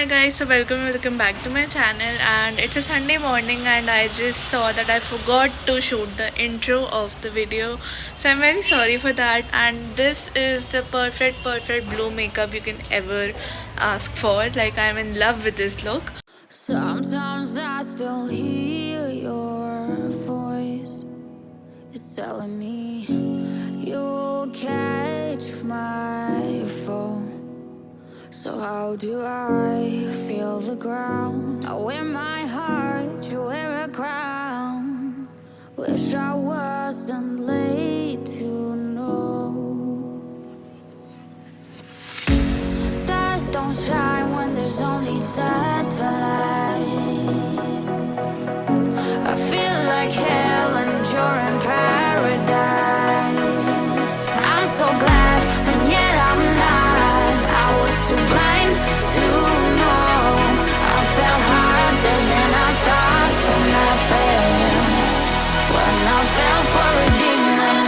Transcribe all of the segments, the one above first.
Hi guys, so welcome back to my channel, and it's a Sunday morning and I just saw that I forgot to shoot the intro of the video, so I'm very sorry for that. And this is the perfect blue makeup you can ever ask for. Like, I'm in love with this look. Sometimes I still hear your voice. It's telling me you'll catch my fall. So how do I feel the ground? I wear my heart, you wear a crown. Wish I wasn't late to know. Stars don't shine when there's only satellites. I feel like hell and you're in paradise. I'm so glad and yet I'm not. I was too blind to know. I fell harder than I thought when I fell for a demon.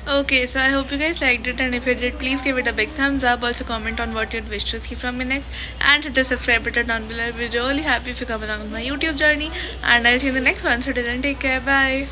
Okay, so I hope you guys liked it, and if you did, please give it a big thumbs up. Also comment on what you'd wish to see from me next, and hit the subscribe button down below. I'll be really happy if you come along with my YouTube journey, and I'll see you in the next one. So till then, take care, bye.